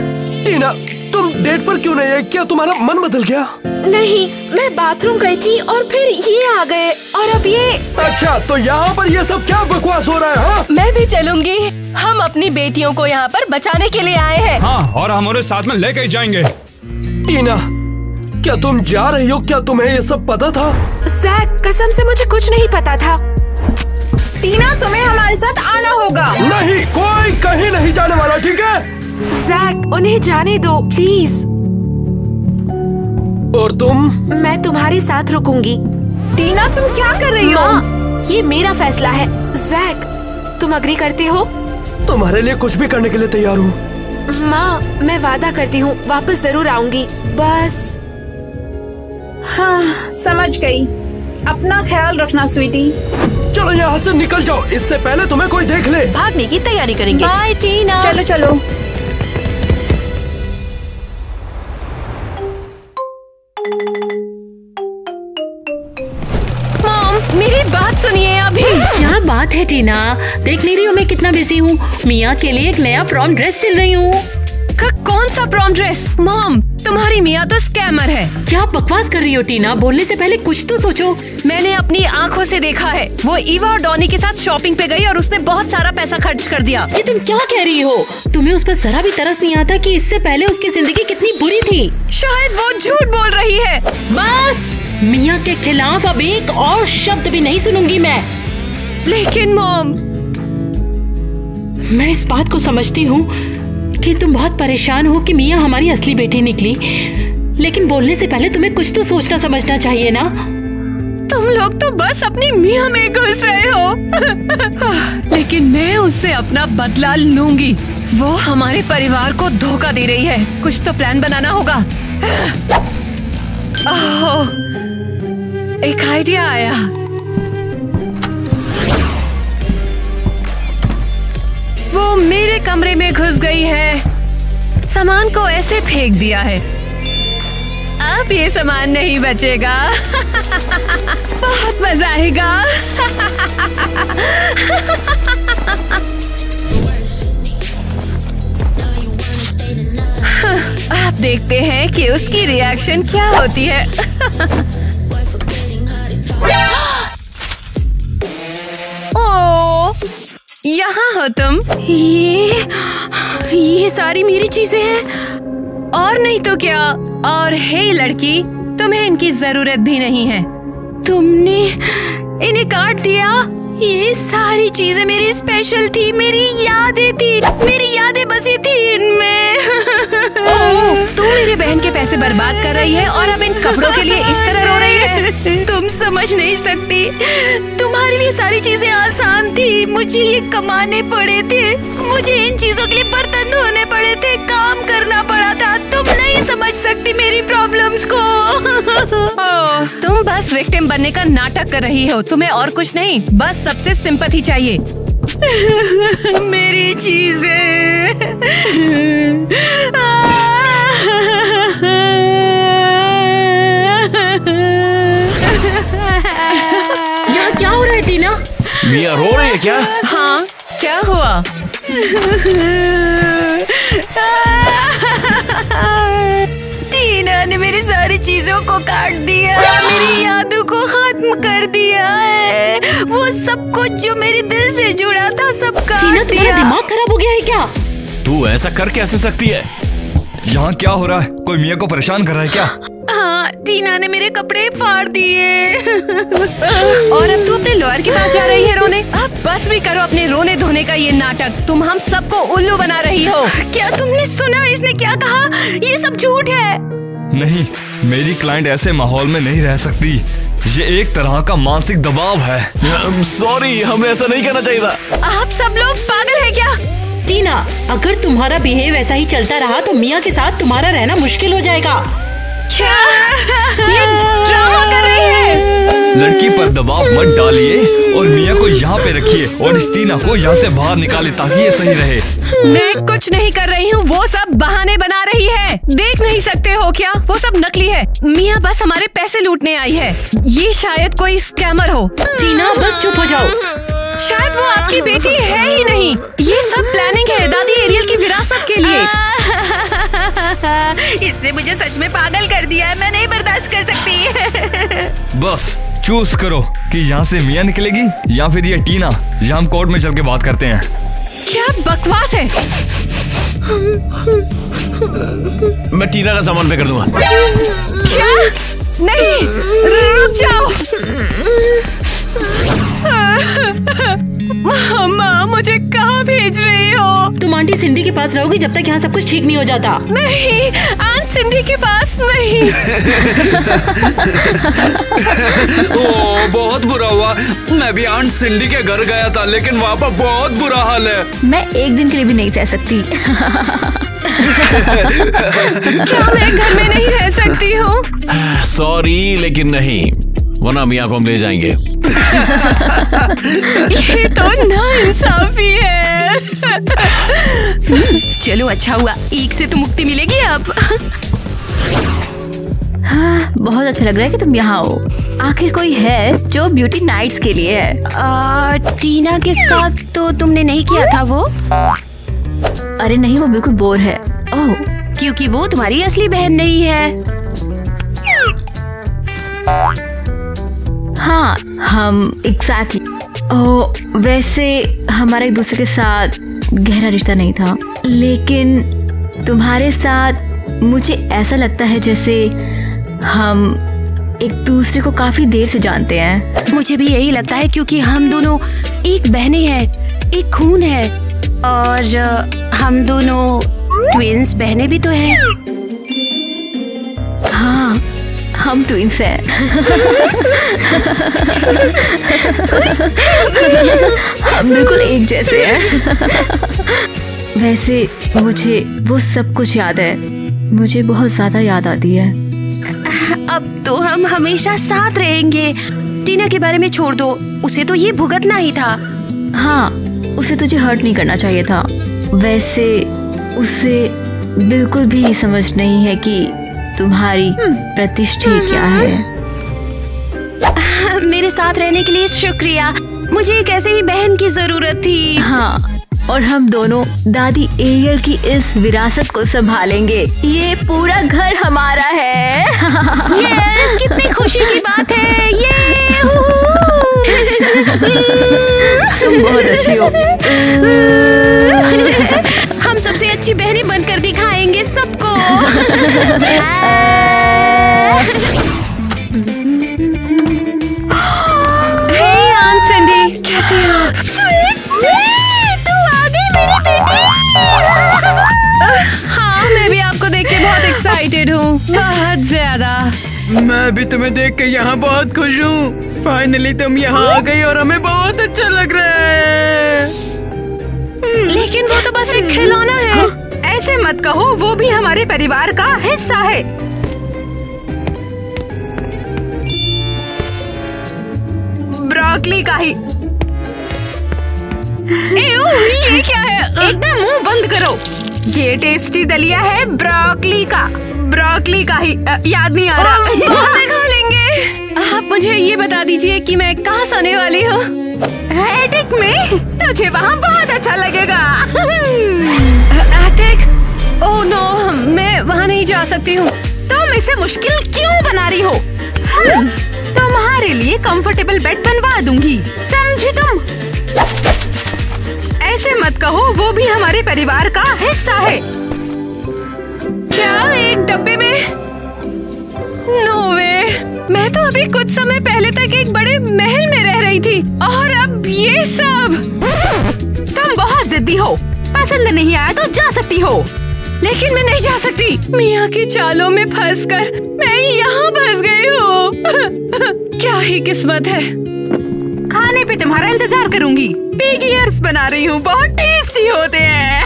टीना, तुम डेट पर क्यों नहीं है? क्या तुम्हारा मन बदल गया? नहीं, मैं बाथरूम गई थी और फिर ये आ गए और अब ये। अच्छा, तो यहाँ पर ये सब क्या बकवास हो रहा है? हाँ? मैं भी चलूंगी। हम अपनी बेटियों को यहाँ पर बचाने के लिए आए हैं। हाँ, और हम उन्हें साथ में लेके ही जाएंगे। टीना, क्या तुम जा रही हो? क्या तुम्हें ये सब पता था? जैक, कसम से मुझे कुछ नहीं पता था। टीना, तुम्हें हमारे साथ आना होगा। नहीं, कोई कहीं नहीं जाने वाला, ठीक है? जैक, उन्हें जाने दो प्लीज। और तुम? मैं तुम्हारे साथ रुकूंगी। टीना, तुम क्या कर रही हो? माँ, ये मेरा फैसला है। जैक, तुम अग्री करते हो? तुम्हारे लिए कुछ भी करने के लिए तैयार हूँ। माँ, मैं वादा करती हूँ, वापस जरूर आऊंगी, बस। हाँ, समझ गई। अपना ख्याल रखना स्वीटी। चलो यहाँ से निकल जाओ, इससे पहले तुम्हें कोई देख ले। भागने की तैयारी करेंगे। बाय टीना। चलो चलो। मेरी बात सुनिए अभी। क्या बात है टीना? देख नहीं रही हूँ मैं कितना बिजी हूँ। मिया के लिए एक नया प्रॉम ड्रेस सिल रही हूँ। कौन सा प्रॉम ड्रेस? मॉम, तुम्हारी मियाँ तो स्कैमर है। क्या बकवास कर रही हो टीना? बोलने से पहले कुछ तो सोचो। मैंने अपनी आंखों से देखा है। वो ईवा और डॉनी के साथ शॉपिंग पे गई और उसने बहुत सारा पैसा खर्च कर दिया। ये तुम क्या कह रही हो? तुम्हें उस पर जरा भी तरस नहीं आता कि इससे पहले उसकी जिंदगी कितनी बुरी थी? शायद वो झूठ बोल रही है। बस, मियाँ के खिलाफ अब एक और शब्द भी नहीं सुनूंगी मैं। लेकिन मॉम, मैं इस बात को समझती हूँ कि तुम बहुत परेशान हो कि मियाँ हमारी असली बेटी निकली, लेकिन बोलने से पहले तुम्हें कुछ तो सोचना समझना चाहिए ना। तुम लोग तो बस अपनी मियाँ में घुस रहे हो। लेकिन मैं उससे अपना बदला लूंगी। वो हमारे परिवार को धोखा दे रही है। कुछ तो प्लान बनाना होगा। ओह, एक आइडिया आया। वो मेरे कमरे में घुस गई है, सामान को ऐसे फेंक दिया है। अब ये सामान नहीं बचेगा। बहुत मजा आएगा। आप देखते हैं कि उसकी रिएक्शन क्या होती है। ओह, यहाँ हो तुम। ये सारी मेरी चीजें हैं। और नहीं तो क्या। और हे लड़की, तुम्हें इनकी जरूरत भी नहीं है। तुमने इन्हें काट दिया। ये सारी चीजें मेरी स्पेशल थी, मेरी यादें थी, मेरी यादें बसी थी इनमें। तू मेरी बहन के पैसे बर्बाद कर रही है और अब इन कपड़ों के लिए इस तरह रो रही है। तुम समझ नहीं सकती, तुम्हारे लिए सारी चीजें आसान थी। मुझे ये कमाने पड़े थे, मुझे इन चीजों के लिए बर्तन धोने पड़े थे, काम करना पड़ा था। तुम नहीं समझ सकती मेरी प्रॉब्लम्स को। तुम बस विक्टिम बनने का नाटक कर रही हो। तुम्हें और कुछ नहीं, बस सबसे सिंपैथी चाहिए। मेरी चीजें। यहाँ क्या हो रहा है टीना? मियाँ रो रही है क्या? हाँ, क्या हुआ? टीना ने मेरी सारी चीजों को काट दिया, मेरी यादों को खत्म कर दिया है। वो सब कुछ जो मेरे दिल से जुड़ा था सब काट टीना, तुम्हारा दिया। दिमाग खराब हो गया है क्या? तू ऐसा कर कैसे सकती है? यहाँ क्या हो रहा है? कोई मियाँ को परेशान कर रहा है क्या? हाँ, टीना ने मेरे कपड़े फाड़ दिए। और अब तू अपने लॉयर के पास जा रही है रोने? अब बस भी करो अपने रोने धोने का ये नाटक। तुम हम सबको उल्लू बना रही हो। क्या तुमने सुना इसने क्या कहा? ये सब झूठ है। नहीं, मेरी क्लाइंट ऐसे माहौल में नहीं रह सकती। ये एक तरह का मानसिक दबाव है। सॉरी, हमें ऐसा नहीं करना चाहिए था। आप सब लोग पागल है क्या? टीना, अगर तुम्हारा बिहेव ऐसा ही चलता रहा तो मियाँ के साथ तुम्हारा रहना मुश्किल हो जाएगा। क्या ये ड्रामा कर रही है? लड़की पर दबाव मत डालिए और मियाँ को यहाँ पे रखिए और इस टीना को यहाँ से बाहर निकाले ताकि ये सही रहे। मैं कुछ नहीं कर रही हूँ, वो सब बहाने बना रही है। देख नहीं सकते हो क्या? वो सब नकली है। मियाँ बस हमारे पैसे लूटने आई है। ये शायद कोई स्कैमर हो। टीना, बस चुप हो जाओ। शायद वो आपकी बेटी है ही नहीं। ये सब प्लानिंग है दादी एरियल की विरासत के लिए। इसने मुझे सच में पागल कर दिया है। मैं नहीं बर्दाश्त कर सकती। बस चूज करो कि यहाँ से मियाँ निकलेगी या फिर ये टीना। यहाँ हम कोर्ट में चल के बात करते हैं। क्या बकवास है? मैं टीना का सामान पे कर दूंगा। क्या? नहीं, रुक जाओ। माँ, मुझे कहाँ भेज रही हो? तुम आंटी सिंडी के पास रहोगी जब तक यहाँ सब कुछ ठीक नहीं हो जाता। नहीं, आंट सिंडी के पास नहीं। ओ, बहुत बुरा हुआ। मैं भी आंट सिंडी के घर गया था, लेकिन वहाँ पर बहुत बुरा हाल है। मैं एक दिन के लिए भी नहीं सह सकती। क्या मैं घर में नहीं रह सकती हूँ? सॉरी, लेकिन नहीं, वरना मियाँ को हम ले जाएंगे। ये तो नाइंसाफी है। चलो अच्छा हुआ, एक से तो मुक्ति मिलेगी अब। हाँ, बहुत अच्छा लग रहा है कि तुम यहाँ हो। आखिर कोई है जो ब्यूटी नाइट्स के लिए है। टीना के साथ तो तुमने नहीं किया था वो? अरे नहीं, वो बिल्कुल बोर है। ओह, क्योंकि वो तुम्हारी असली बहन नहीं है। हाँ, हम एग्जैक्टली। वैसे हमारा एक दूसरे के साथ गहरा रिश्ता नहीं था, लेकिन तुम्हारे साथ मुझे ऐसा लगता है जैसे हम एक दूसरे को काफी देर से जानते हैं। मुझे भी यही लगता है, क्योंकि हम दोनों एक बहनें हैं, एक खून है, और हम दोनों ट्विंस बहनें भी तो हैं। हाँ, हम ट्विंस हैं। हम बिल्कुल एक जैसे हैं। वैसे मुझे वो सब कुछ याद है, मुझे बहुत ज्यादा याद आती है। अब तो हम हमेशा साथ रहेंगे। टीना के बारे में छोड़ दो, उसे तो ये भुगतना ही था। हाँ, उसे तुझे हर्ट नहीं करना चाहिए था। वैसे उसे बिल्कुल भी समझ नहीं है कि तुम्हारी प्रतिष्ठा क्या है। मेरे साथ रहने के लिए शुक्रिया। मुझे एक ऐसे ही बहन की जरूरत थी। हाँ, और हम दोनों दादी एरियल की इस विरासत को संभालेंगे। ये पूरा घर हमारा है। यस, कितनी खुशी की बात है ये। तुम बहुत अच्छी हो। हम सबसे अच्छी बहनें बनकर दिखाएंगे सबको। हे आंट सिंडी, कैसी हो? हाँ, मैं भी आपको देख के बहुत एक्साइटेड हूँ, बहुत ज्यादा। मैं भी तुम्हें देख के यहाँ बहुत खुश हूँ। फाइनली तुम यहाँ आ गई और हमें बहुत अच्छा लग रहा है। लेकिन वो तो बस एक खिलौना है। हाँ, ऐसे मत कहो, वो भी हमारे परिवार का हिस्सा है। ब्रोकली का ही। ये क्या है? एकदम मुंह बंद करो। ये टेस्टी दलिया है ब्रोकली का। ब्रोकली का ही। याद नहीं आ रहा। बाद में खा लेंगे। आप मुझे ये बता दीजिए कि मैं कहाँ सोने वाली हूँ? एटिक में। तुझे वहाँ बहुत अच्छा लगेगा। एटिक? ओह नो, मैं वहाँ नहीं जा सकती हूँ। तुम इसे मुश्किल क्यों बना रही हो? तुम्हारे लिए कंफर्टेबल बेड बनवा दूंगी, समझी तुम? ऐसे मत कहो, वो भी हमारे परिवार का हिस्सा है। क्या एक डब्बे में? नो वे, मैं तो अभी कुछ समय पहले तक एक बड़े महल में रह रही थी, और अब ये सब। तुम बहुत जिद्दी हो। पसंद नहीं आया तो जा सकती हो। लेकिन मैं नहीं जा सकती। मियाँ की चालों में फंसकर मैं यहाँ फंस गई हूँ। क्या ही किस्मत है। खाने पे तुम्हारा इंतजार करूंगी। पिग ईयर्स बना रही हूँ, बहुत टेस्टी होते हैं।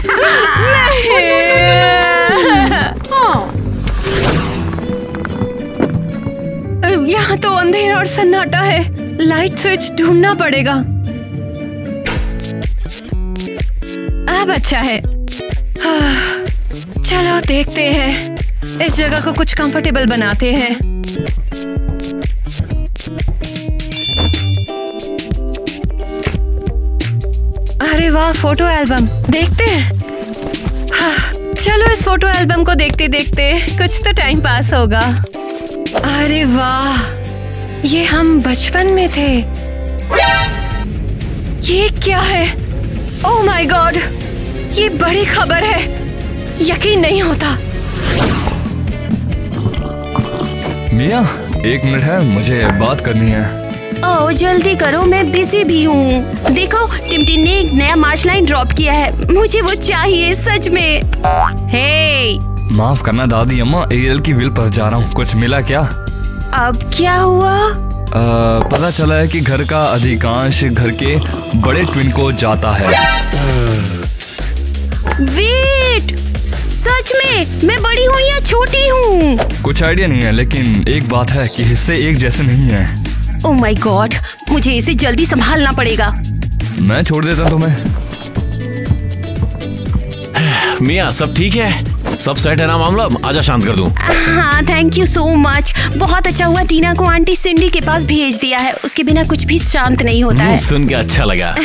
यहाँ तो अंधेरा और सन्नाटा है। लाइट स्विच ढूंढना पड़ेगा। अब अच्छा है। चलो देखते हैं, इस जगह को कुछ कंफर्टेबल बनाते हैं। अरे वाह, फोटो एल्बम देखते हैं। चलो इस फोटो एल्बम को देखते देखते कुछ तो टाइम पास होगा। अरे वाह, ये हम बचपन में थे। ये क्या है? ओह माय गॉड, ये बड़ी खबर है। यकीन नहीं होता। मिया, एक मिनट है, मुझे बात करनी है। ओह जल्दी करो, मैं बिजी भी हूँ। देखो, टिमटिम ने एक नया मार्च लाइन ड्रॉप किया है, मुझे वो चाहिए सच में। हे, माफ करना दादी अम्मा, एरियल की व्हील पर जा रहा हूँ। कुछ मिला क्या? अब क्या हुआ? पता चला है कि घर का अधिकांश घर के बड़े ट्विन को जाता है। वेट, सच में मैं बड़ी हूँ या छोटी हूँ? कुछ आइडिया नहीं है, लेकिन एक बात है कि हिस्से एक जैसे नहीं हैं। ओह माय गॉड, मुझे इसे जल्दी संभालना पड़ेगा। मैं छोड़ देता हूँ तुम्हें। मिया, सब ठीक है? सब सेट है ना मामला? आजा शांत कर दूं। हाँ, थैंक यू सो मच। बहुत अच्छा हुआ टीना को आंटी सिंडी के पास भेज दिया है। उसके बिना कुछ भी शांत नहीं होता है। सुन के अच्छा लगा।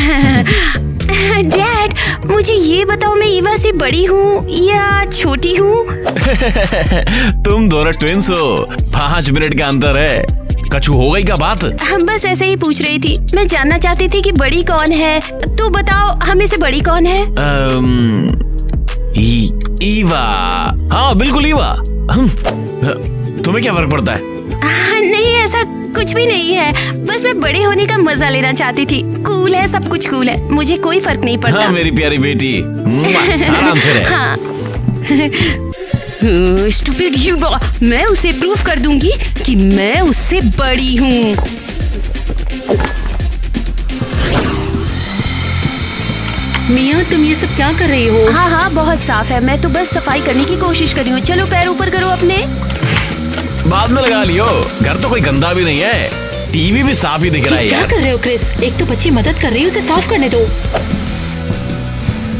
डैड, मुझे ये बताओ, मैं ईवा से बड़ी हूँ या छोटी हूँ? तुम दोनों ट्विंस हो, 5 मिनट का अंतर है। कछु हो गई क्या बात? हम बस ऐसे ही पूछ रही थी। मैं जानना चाहती थी कि बड़ी कौन है। तू बताओ, हमें से बड़ी कौन है? ईवा। हाँ बिल्कुल ईवा। तुम्हें क्या फर्क पड़ता है? नहीं, ऐसा कुछ भी नहीं है, बस मैं बड़े होने का मजा लेना चाहती थी। कूल है, सब कुछ कूल है, मुझे कोई फर्क नहीं पड़ता। हाँ मेरी प्यारी बेटी, आराम से रहे। हाँ। स्टूपिड ईवा, मैं उसे प्रूफ कर दूंगी कि मैं उससे बड़ी हूँ। मिया, तुम ये सब क्या कर रही हो? हाँ हाँ, बहुत साफ है, मैं तो बस सफाई करने की कोशिश कर रही हूँ। चलो पैर ऊपर करो अपने। बाद में लगा लियो, घर तो कोई गंदा भी नहीं है, टीवी भी साफ ही दिख रहा है क्या यार। कर रहे हो क्रिस? एक तो बच्ची मदद कर रही है, उसे साफ करने दो।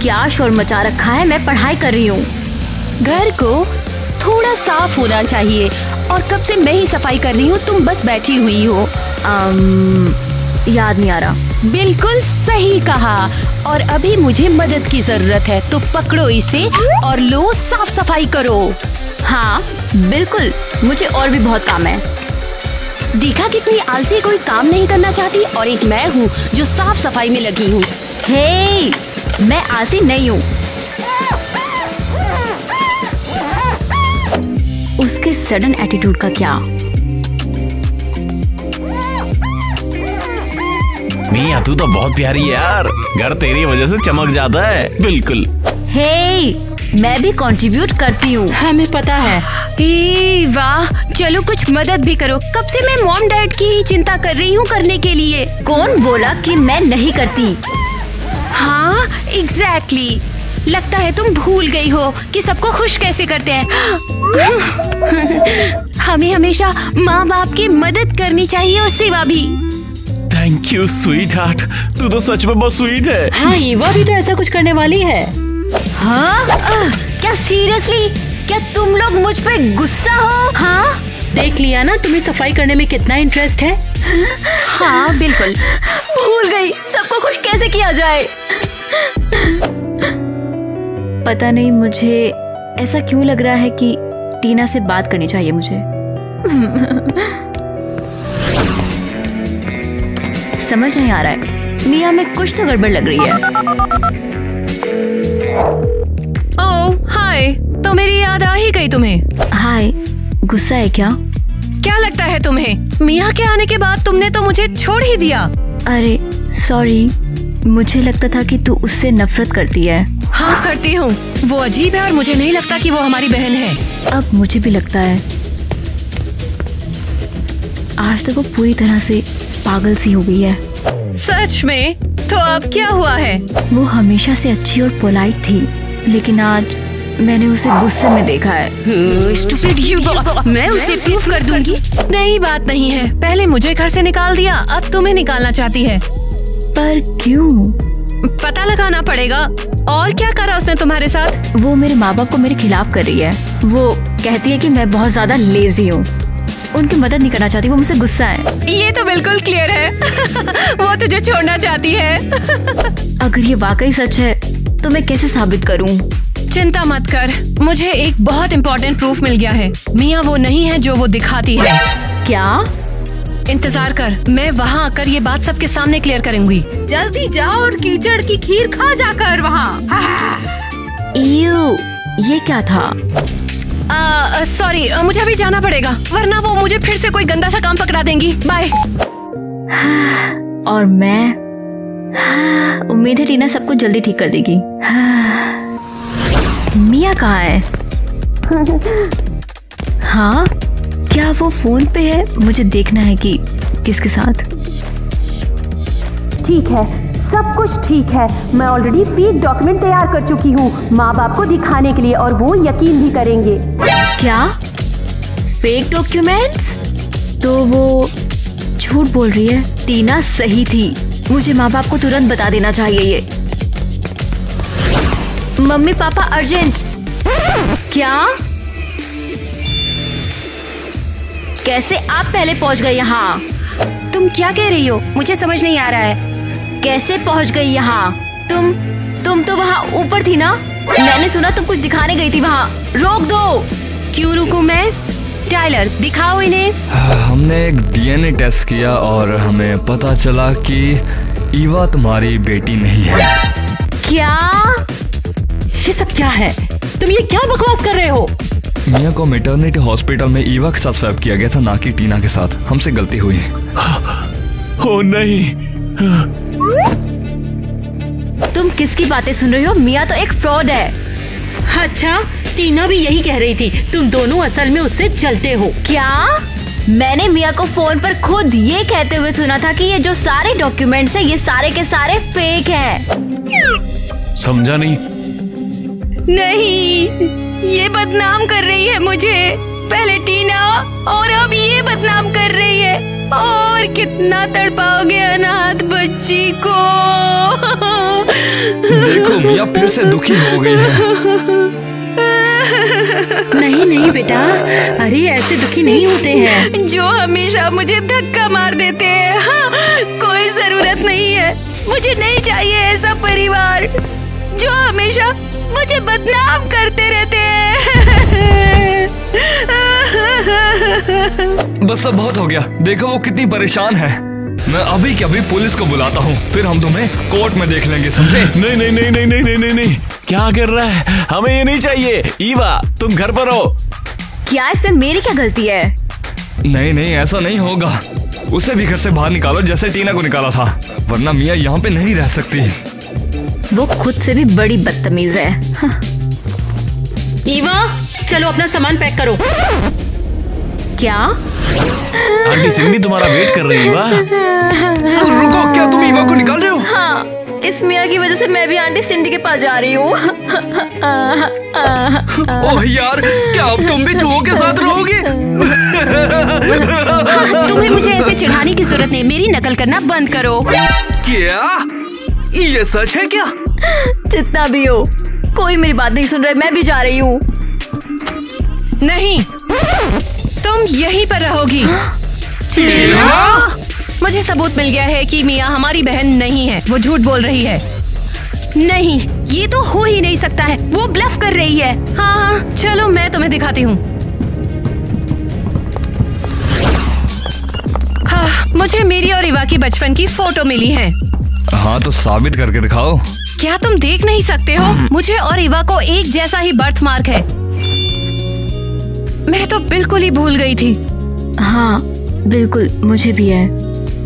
क्या शोर मचा रखा है? मैं पढ़ाई कर रही हूँ। घर को थोड़ा साफ होना चाहिए, और कब से मैं ही सफाई कर रही हूँ, तुम बस बैठी हुई हो। याद नहीं आ रहा। बिल्कुल सही कहा, और अभी मुझे मदद की जरूरत है, तो पकड़ो इसे और लो साफ सफाई करो। हाँ बिल्कुल, मुझे और भी बहुत काम है। देखा कितनी आलसी, कोई काम नहीं करना चाहती, और एक मैं हूँ जो साफ सफाई में लगी हूँ। हे, मैं आलसी नहीं हूँ। उसके सडन एटीट्यूड का क्या? मिया तू तो बहुत प्यारी है यार, घर तेरी वजह से चमक जाता है। बिल्कुल। हे, मैं भी कंट्रीब्यूट करती हूँ। हमें पता है। वाह, चलो कुछ मदद भी करो। कब से मैं मॉम डैड की ही चिंता कर रही हूँ करने के लिए। कौन बोला कि मैं नहीं करती? हाँ एग्जैक्टली। लगता है तुम भूल गई हो कि सबको खुश कैसे करते हैं। हमें हमेशा माँ बाप की मदद करनी चाहिए, और सेवा भी। थैंक यू स्वीट हार्ट, तू तो सच में बहुत स्वीट है। हाँ, ईवा भी तो ऐसा कुछ करने वाली है। हाँ? क्या सीरियसली? क्या तुम लोग मुझ पे गुस्सा हो? हाँ? देख लिया ना, तुम्हें सफाई करने में कितना इंटरेस्ट है। हाँ बिल्कुल, भूल गई सबको खुश कैसे किया जाए। पता नहीं मुझे ऐसा क्यों लग रहा है कि टीना से बात करनी चाहिए मुझे। समझ नहीं आ रहा है, मिया में कुछ तो गड़बड़ लग रही है। ओह हाय, तो मेरी याद आ ही गई तुम्हें। हाय, गुस्सा है क्या? क्या लगता है तुम्हें? मिया के आने के बाद तुमने तो मुझे छोड़ ही दिया। अरे सॉरी, मुझे लगता था कि तू उससे नफरत करती है। हाँ करती हूँ, वो अजीब है और मुझे नहीं लगता कि वो हमारी बहन है। अब मुझे भी लगता है। आज तक वो पूरी तरह से पागल सी हो गई है। सच में? तो अब क्या हुआ है? वो हमेशा से अच्छी और पोलाइट थी, लेकिन आज मैंने उसे गुस्से में देखा है। स्टूपिड ईवा, मैं उसे प्रूफ कर दूंगी। नहीं, बात नहीं है। पहले मुझे घर से निकाल दिया, अब तुम्हें निकालना चाहती है। पर क्यों? पता लगाना पड़ेगा। और क्या करा उसने तुम्हारे साथ? वो मेरे माँ बाप को मेरे खिलाफ कर रही है। वो कहती है कि मैं बहुत ज्यादा लेजी हूँ, उनकी मदद नहीं करना चाहती, वो मुझसे गुस्सा है। ये तो बिल्कुल क्लियर है। वो तुझे छोड़ना चाहती है। अगर ये वाकई सच है तो मैं कैसे साबित करूँ? चिंता मत कर, मुझे एक बहुत इम्पोर्टेंट प्रूफ मिल गया है। मिया वो नहीं है जो वो दिखाती है। क्या? इंतजार कर, मैं वहाँ आकर ये बात सबके सामने क्लियर करूंगी। जल्दी जाओ और कीचड़ की खीर खा जाकर वहाँ। ये क्या था? सॉरी, मुझे अभी जाना पड़ेगा, वरना वो मुझे फिर से कोई गंदा सा काम पकड़ा देंगी। बाय। और मैं उम्मीद है टीना सबको जल्दी ठीक कर देगी। मिया कहाँ है? हाँ, क्या वो फोन पे है? मुझे देखना है कि किसके साथ। ठीक है, सब कुछ ठीक है। मैं ऑलरेडी फेक डॉक्यूमेंट तैयार कर चुकी हूँ माँ बाप को दिखाने के लिए, और वो यकीन भी करेंगे। क्या? Fake documents? तो वो झूठ बोल रही है। टीना सही थी, मुझे माँ बाप को तुरंत बता देना चाहिए ये। Mummy papa urgent. क्या? कैसे आप पहले पहुंच गए यहाँ? तुम क्या कह रही हो? मुझे समझ नहीं आ रहा है। कैसे पहुंच गई यहाँ? तुम तो वहाँ ऊपर थी ना? मैंने सुना तुम कुछ दिखाने गई थी वहाँ। रोक दो। क्यों रुकूं मैं? टाइलर, दिखाओ इन्हें। हमने एक डीएनए टेस्ट किया और हमें पता चला कि ईवा तुम्हारी बेटी नहीं है। क्या? ये सब क्या है? तुम ये क्या बकवास कर रहे हो? मिया को मैटरनिटी हॉस्पिटल में ईवा के साथ स्वैप किया गया था, ना कि टीना के साथ। हमसे गलती हुई। ओ नहीं। तुम किसकी बातें सुन रही हो? मिया तो एक फ्रॉड है। अच्छा, टीना भी यही कह रही थी। तुम दोनों असल में उससे चलते हो। क्या? मैंने मिया को फोन पर खुद ये कहते हुए सुना था कि ये जो सारे डॉक्यूमेंट्स हैं ये सारे के सारे फेक हैं। समझा नहीं। नहीं, ये बदनाम कर रही है मुझे। पहले टीना और अब ये बदनाम कर रही है। और कितना तड़पाओगे अनाथ बच्ची को। देखो मिया फिर से दुखी हो गई है। नहीं नहीं बेटा, अरे ऐसे दुखी नहीं होते हैं। जो हमेशा मुझे धक्का मार देते हैं। हाँ, कोई जरूरत नहीं है। मुझे नहीं चाहिए ऐसा परिवार जो हमेशा मुझे बदनाम करते रहते हैं। बस अब बहुत हो गया। देखो वो कितनी परेशान है। मैं अभी के अभी पुलिस को बुलाता हूँ, फिर हम तुम्हें कोर्ट में देख लेंगे, समझे? नहीं नहीं नहीं नहीं नहीं नहीं नहीं, क्या कर रहा है? हमें ये नहीं चाहिए। ईवा, तुम घर पर हो। क्या इसमें मेरी क्या गलती है? नहीं नहीं, ऐसा नहीं होगा। उसे भी घर से बाहर निकालो जैसे टीना को निकाला था, वरना मिया यहाँ पे नहीं रह सकती। वो खुद से भी बड़ी बदतमीज है। हाँ। ईवा, चलो अपना सामान पैक करो। क्या? आंटी सिंडी तुम्हारा वेट कर रही है। ईवा, रुको, क्या तुम ईवा को निकाल रहे हो? हाँ, इस मिया की वजह से मैं भी आंटी सिंडी के पास जा रही हूँ। ओह यार, क्या अब तुम भी चूहों के साथ रहोगी? तुम्हें मुझे ऐसे चिढ़ाने की जरूरत नहीं। मेरी नकल करना बंद करो। क्या ये सच है क्या? जितना भी हो, कोई मेरी बात नहीं सुन रहा है। मैं भी जा रही हूँ। नहीं, तुम यहीं पर रहोगी। मुझे सबूत मिल गया है कि मिया हमारी बहन नहीं है। वो झूठ बोल रही है। नहीं, ये तो हो ही नहीं सकता है। वो ब्लफ कर रही है। हाँ हाँ, चलो मैं तुम्हें दिखाती हूँ। हाँ, मुझे मेरी और ईवा की बचपन की फोटो मिली है। हाँ तो साबित करके दिखाओ। क्या तुम देख नहीं सकते हो? मुझे और ईवा को एक जैसा ही बर्थ मार्क है। मैं तो बिल्कुल ही भूल गई थी। हाँ बिल्कुल, मुझे भी है।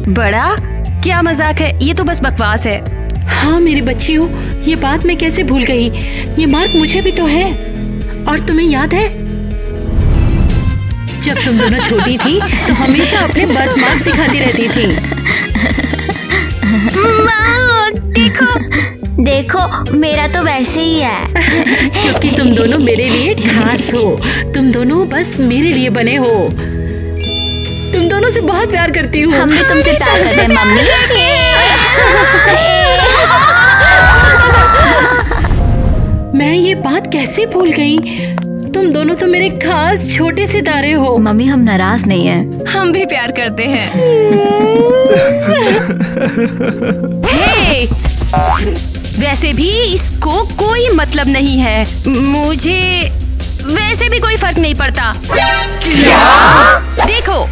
बड़ा क्या मजाक है, ये तो बस बकवास है। हाँ मेरी बच्चियों, ये बात मैं कैसे भूल गई। ये मार्क मुझे भी तो है। और तुम्हें याद है जब तुम दोनों छोटी थी तो हमेशा अपने बर्थ मार्क्स दिखाती रहती थी। माँ, देखो मेरा तो वैसे ही है। क्योंकि तुम दोनों मेरे लिए खास हो। तुम दोनों बस मेरे लिए बने हो। तुम दोनों से बहुत प्यार करती हूँ। हम भी तुमसे प्यार करते हैं मम्मी। मैं ये बात कैसे भूल गई। तुम दोनों तो मेरे खास छोटे सितारे हो। मम्मी, हम नाराज नहीं हैं। हम भी प्यार करते हैं। हे, वैसे भी इसको कोई मतलब नहीं है। मुझे वैसे भी कोई फर्क नहीं पड़ता। क्या? देखो,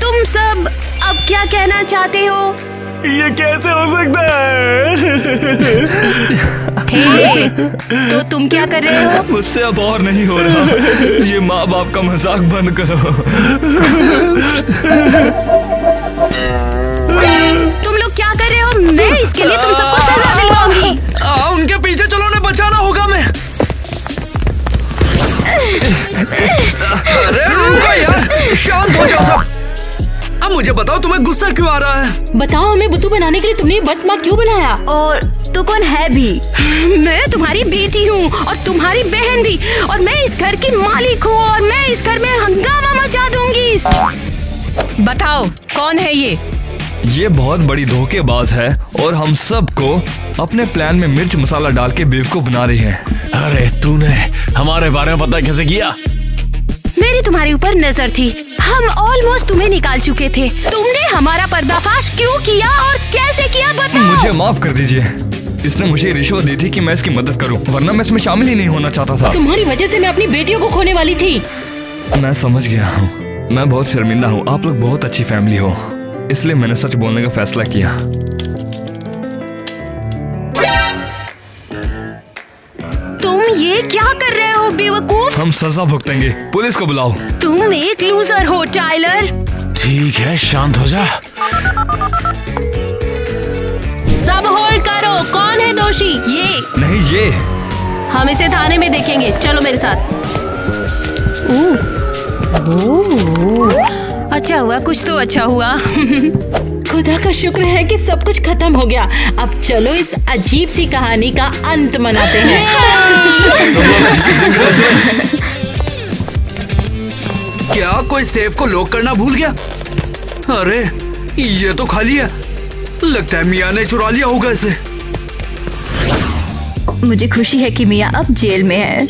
तुम सब अब क्या कहना चाहते हो? ये कैसे हो सकता है? हे, तो तुम क्या कर रहे हो? मुझसे अब और नहीं हो रहा। ये माँ बाप का मजाक बंद करो। तुम लोग क्या कर रहे हो? मैं इसके लिए तुम सबको सजा दिलवाऊंगी। उनके पीछे चलो, उन्हें बचाना होगा। मैं अरे रुको यार, शांत हो जाओ सब। अब मुझे बताओ, तुम्हें गुस्सा क्यों आ रहा है? बताओ, हमें बुद्धू बनाने के लिए तुमने बर्थ मार्क क्यों बनाया? और तू कौन है भी? मैं तुम्हारी बेटी हूँ और तुम्हारी बहन भी। और मैं इस घर की मालिक हूँ और मैं इस घर में हंगामा मचा दूंगी। बताओ, कौन है ये? ये बहुत बड़ी धोखेबाज है और हम सबको अपने प्लान में मिर्च मसाला डाल के बेवकूफ बना रही है। अरे तूने हमारे बारे में पता कैसे किया? मेरी तुम्हारे ऊपर नजर थी। हम ऑलमोस्ट तुम्हें निकाल चुके थे। तुमने हमारा पर्दाफाश क्यों किया और कैसे किया, बताओ। मुझे माफ कर दीजिए। इसने मुझे रिश्वत दी थी कि मैं इसकी मदद करूं, वरना मैं इसमें शामिल ही नहीं होना चाहता था। तुम्हारी वजह से मैं अपनी बेटियों को खोने वाली थी। मैं समझ गया हूँ, मैं बहुत शर्मिंदा हूँ। आप लोग बहुत अच्छी फैमिली हो, इसलिए मैंने सच बोलने का फैसला किया। तुम ये क्या कर रहे हो बेवकूफ? हम सजा भुगतेंगे, पुलिस को बुलाओ। तुम एक लूजर हो टाइलर। ठीक है, शांत हो जा। सब होल्ड करो, कौन है दोषी? ये नहीं, ये हम इसे थाने में देखेंगे, चलो मेरे साथ। अच्छा हुआ, कुछ तो अच्छा हुआ। खुदा का शुक्र है कि सब कुछ खत्म हो गया। अब चलो इस अजीब सी कहानी का अंत मनाते हैं। क्या कोई सेफ को लॉक करना भूल गया? अरे ये तो खाली है, लगता है मिया ने चुरा लिया होगा इसे। मुझे खुशी है कि मिया अब जेल में है।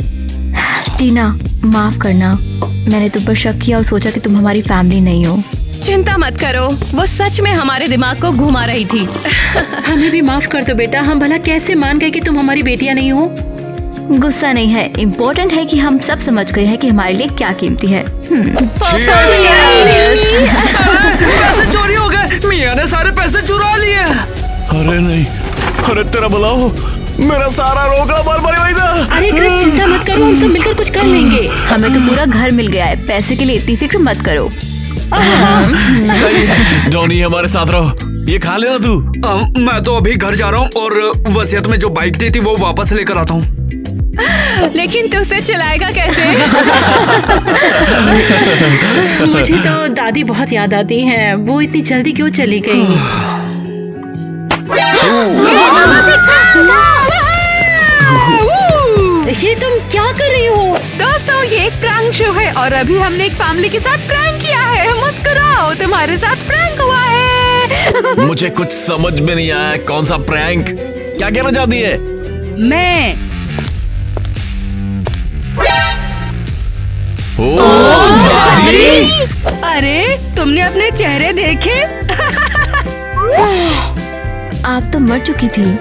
टीना, माफ करना, मैंने तुम पर शक किया और सोचा कि तुम हमारी फैमिली नहीं हो। चिंता मत करो, वो सच में हमारे दिमाग को घुमा रही थी। हमें भी माफ कर दो बेटा, हम भला कैसे मान गए कि तुम हमारी बेटियां नहीं हो। गुस्सा नहीं है, इम्पोर्टेंट है कि हम सब समझ गए हैं कि हमारे लिए क्या कीमती है। पैसे चोरी हो गए, मिया ने सारे पैसे चुरा लिए। अरे नहीं, अरे तेरा भला हो, मेरा सारा रोकड़ा मार मारी वही था। अरे क्रिस, चिंता मत करो, हम सब मिलकर कुछ कर लेंगे। हमें तो पूरा घर मिल गया है, पैसे के लिए इतनी फिक्र मत करो। सही है, डॉनी हमारे साथ रहो, ये खा लेना तू। मैं तो अभी घर जा रहा हूँ और वसीयत में जो बाइक दी थी वो वापस लेकर आता हूँ। लेकिन तू उसे चलाएगा कैसे? मुझे तो दादी बहुत याद आती हैं, वो इतनी जल्दी क्यों चली गई? ये तुम क्या कर रही हो? दोस्तों, ये एक प्रैंक शो है और अभी हमने एक फैमिली के साथ प्रैंक किया है। मुस्कुराओ, तुम्हारे साथ प्रैंक हुआ है। मुझे कुछ समझ में नहीं आया, कौन सा प्रैंक? क्या कहना चाहती है? मैं दादी! अरे तुमने अपने चेहरे देखे? आप तो मर चुकी थी।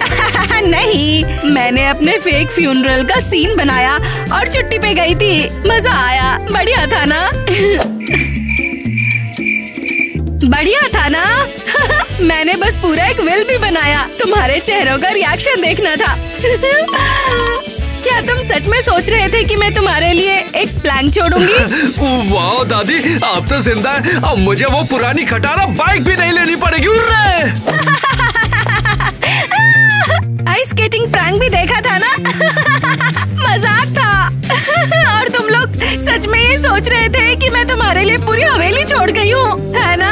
नहीं, मैंने अपने फेक फ्यूनरल का सीन बनाया और छुट्टी पे गई थी। मजा आया, बढ़िया था ना? बढ़िया था ना? मैंने बस पूरा एक विल भी बनाया, तुम्हारे चेहरों का रिएक्शन देखना था। क्या तुम सच में सोच रहे थे कि मैं तुम्हारे लिए एक प्लान छोड़ूंगी? वाह दादी, आप तो जिंदा है। अब मुझे वो पुरानी खटारा बाइक भी नहीं लेनी पड़ेगी। आइस स्केटिंग प्रैंक भी देखा था ना? मजाक था। और तुम लोग सच में ये सोच रहे थे कि मैं तुम्हारे लिए पूरी हवेली छोड़ गई हूँ, है ना?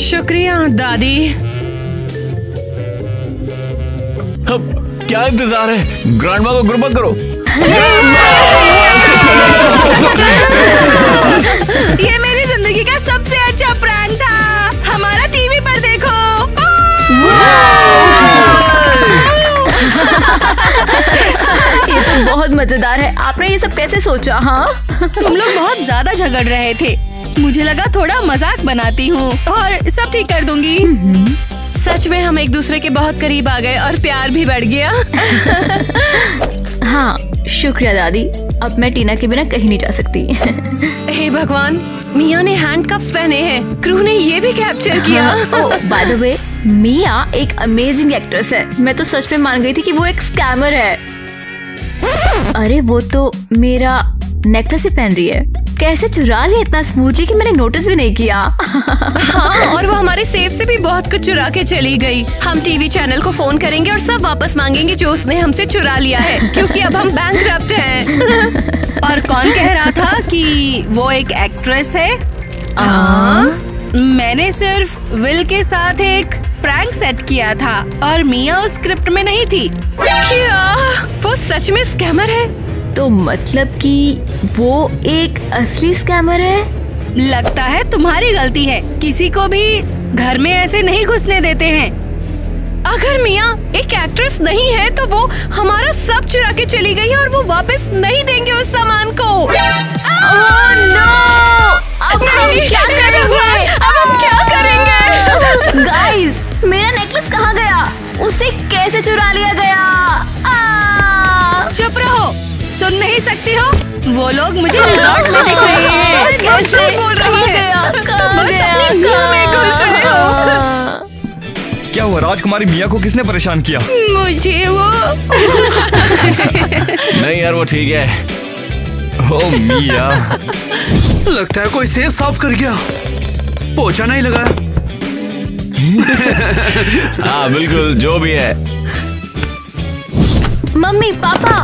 शुक्रिया दादी। अब क्या इंतजार है? ग्रैंडमा को गुरबत करो। ये मेरी जिंदगी का सबसे अच्छा प्रैंक था। हमारा टीवी पर देखो। ये तो बहुत मजेदार है। आपने ये सब कैसे सोचा? हाँ, तुम लोग बहुत ज्यादा झगड़ रहे थे, मुझे लगा थोड़ा मजाक बनाती हूँ और सब ठीक कर दूंगी। सच में हम एक दूसरे के बहुत करीब आ गए और प्यार भी बढ़ गया। हाँ, शुक्रिया दादी। अब मैं टीना के बिना कहीं नहीं जा सकती। हे भगवान, मिया ने हैंडकफ्स पहने हैं। क्रू ने ये भी कैप्चर किया। बाय द वे, मिया एक अमेजिंग एक्ट्रेस है। मैं तो सच में मान गई थी कि वो एक स्कैमर है। अरे वो तो मेरा नेकलेस ही पहन रही है। कैसे चुरा लिया इतना स्मूथली कि मैंने नोटिस भी नहीं किया। हाँ, और वो हमारे सेफ से भी बहुत कुछ चुरा के चली गई। हम टीवी चैनल को फोन करेंगे और सब वापस मांगेंगे जो उसने हमसे चुरा लिया है, क्योंकि अब हम बैंकरप्ट हैं। और कौन कह रहा था कि वो एक एक्ट्रेस है? हाँ, मैंने सिर्फ विल के साथ एक प्रैंक सेट किया था और मिया उस स्क्रिप्ट में नहीं थी। क्या वो सच में स्कैमर है? तो मतलब कि वो एक असली स्कैमर है? लगता है तुम्हारी गलती है। किसी को भी घर में ऐसे नहीं घुसने देते हैं। अगर मिया एक एक्ट्रेस नहीं है तो वो हमारा सब चुरा के चली गई और वो वापस नहीं देंगे उस सामान को। अब हम क्या करेंगे? अब हम क्या करेंगे? गाइस, मेरा नेकलेस कहाँ गया? उसे कैसे वो लोग मुझे रिजॉर्ट में दिख रहे हैं। कैसे बोल रही है? बस अपनी मिया में घुस रहे हो। क्या हुआ राजकुमारी, मिया को किसने परेशान किया? मुझे वो नहीं यार, वो ठीक है। ओ मिया, लगता है कोई सेफ साफ कर गया, पोछा नहीं लगा। हाँ बिल्कुल, जो भी है। मम्मी पापा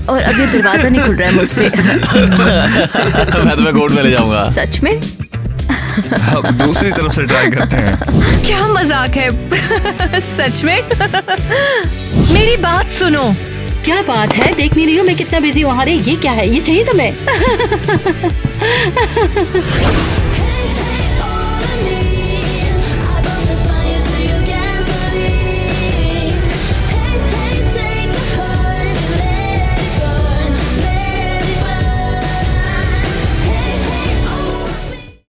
और अभी दरवाजा नहीं खुल रहा है मुझसे। मैं तुम्हें कोर्ट में ले जाऊंगा। सच में? अब दूसरी तरफ से ट्राई करते हैं। क्या मजाक है? सच में? मेरी बात सुनो। क्या बात है? देख नहीं रही हूँ मैं कितना बिजी हूँ। अरे ये क्या है? ये चाहिए तुम्हें?